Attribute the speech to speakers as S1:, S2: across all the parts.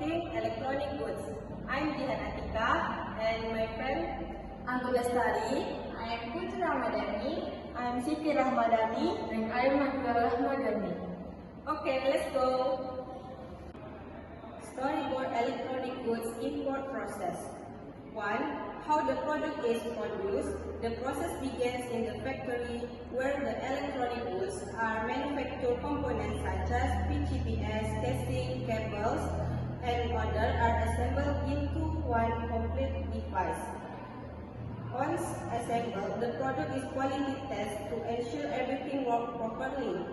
S1: importing electronic goods. I'm Dihan Atika and my friend
S2: I'm Lestari. I am Putri Ramadhani.
S1: I am Siti Rahmadani.
S2: And I am Makla Rahmadhani.
S1: Okay, let's go. Storyboard electronic goods import process. 1. How the product is produced. The process begins in the factory where the electronic goods are manufactured. Components such as PCBs, casing, cables, and others are assembled into one complete device. Once assembled, the product is quality tested to ensure everything works properly.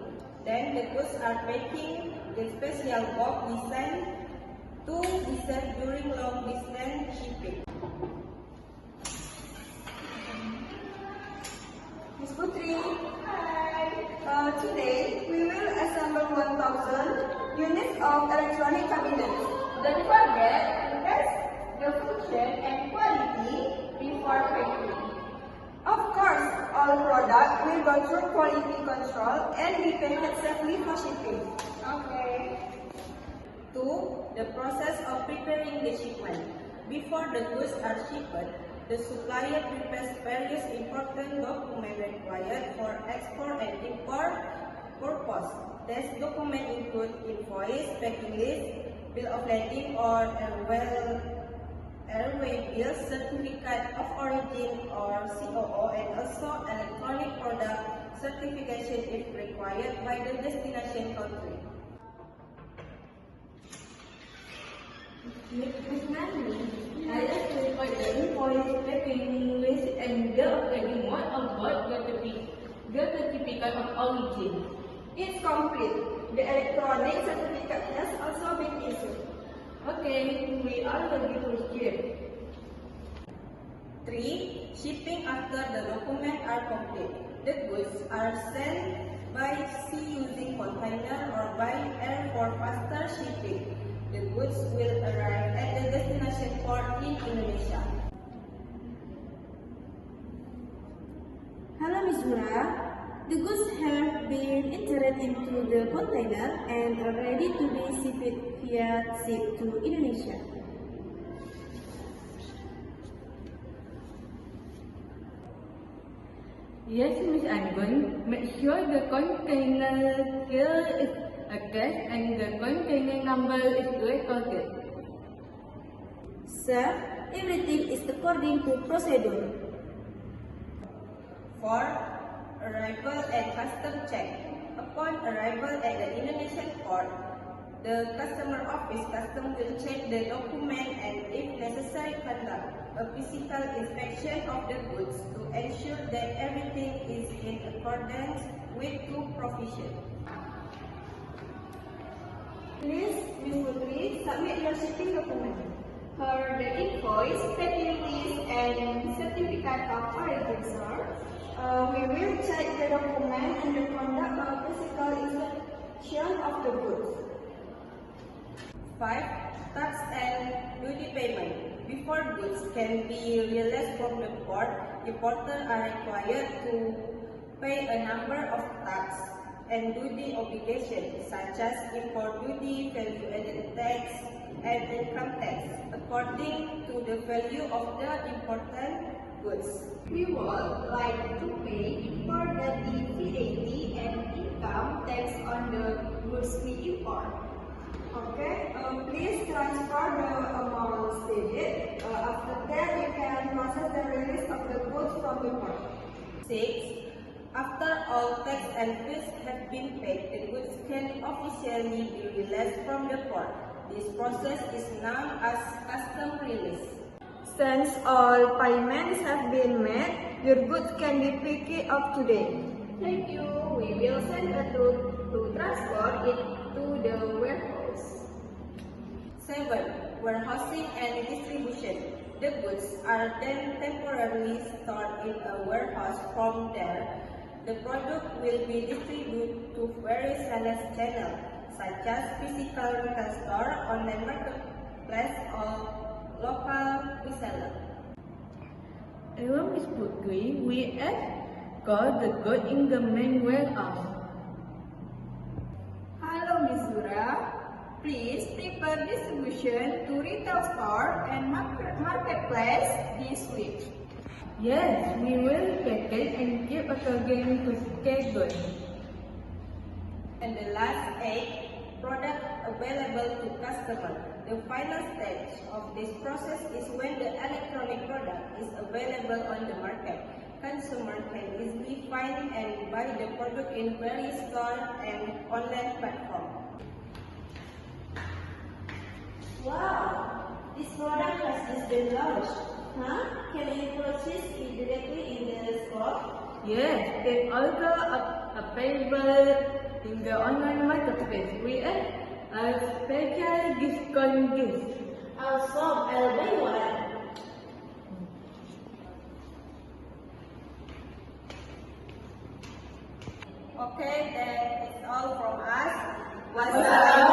S1: Then the goods are packed in special box designed to be served during long distance shipping.
S2: Miss Putri.
S1: Hi. Today we will assemble 1,000 units of electronic cabinets.
S2: Don't forget to test the function and quality before packing.
S1: Of course, all products will go through quality control and be packed safely for shipping.
S2: Okay.
S1: 2. The process of preparing the shipment. Before the goods are shipped, the supplier prepares various important documents required for export and import purpose. These documents include invoice, packing list, bill of lading or airway bill, certificate of origin or COO, and also electronic product certification if required by the destination country.
S2: Miss Nani, I like to record the invoice, packing list, and bill of lading one on board the certificate of origin.
S1: It's complete. The electronic certificate has also been issued.
S2: Okay, we are ready to ship.
S1: 3. Shipping after the documents are complete. The goods are sent by sea using container or by air for faster shipping. The goods will arrive at the destination port in Indonesia.
S3: Hello Ms. Zura, the goods have been entered into the container and are ready to be shipped via ship to Indonesia.
S2: Yes, Miss Anggun, make sure the container seal is attached and the container number is recorded.
S3: Sir, everything is according to procedure.
S1: 4. Arrival and custom check. Upon arrival at the Indonesian port, the customer office custom will check the document and if necessary conduct a physical inspection of the goods to ensure that everything is in accordance with the provision.
S3: Please, Ms. Putri, submit your shipping document.
S2: For the invoice, packing list, and certificate of origin, sir,
S3: We will check the document and the conduct of physical inspection of the goods.
S1: 5. Tax and duty payment. Before goods can be released from the port, importers are required to pay a number of tax and duty obligations such as import duty, value-added tax, and income tax according to the value of the imported goods.
S2: we would like to pay imported VAT and income tax on the goods we import.
S3: Okay, please transfer the amount stated. After that, you can process the release of the goods from the port.
S1: 6. After all tax and fees have been paid, the goods can officially be released from the port. This process is known as custom release.
S3: Since all payments have been made, your goods can be picked up today.
S2: Thank you. We will send a truck to transport it to the warehouse.
S1: 7. Warehousing and distribution. The goods are then temporarily stored in a warehouse. From there, the product will be distributed to various sales channels, such as physical retail store, online marketplace, or local reseller.
S2: Hello, Miss Putri. We have got the goods in the main warehouse.
S3: Hello, Ms. Zura.
S4: Please prepare distribution to retail store and marketplace this week.
S2: Yes, we will package and keep according to schedule.
S1: And the last 8, product available to customer. The final stage of this process is when the electronic product is available on the market. Consumer can easily find and buy the product in various stores and online platforms.
S3: Wow, this product has just been launched. Huh? Can you purchase it directly in the store?
S2: Yes, it's also available in the online marketplace. We have a special discount gift.
S3: Awesome, I'll buy one.
S1: Okay, then it's all from us.
S4: Wassalamualaikum.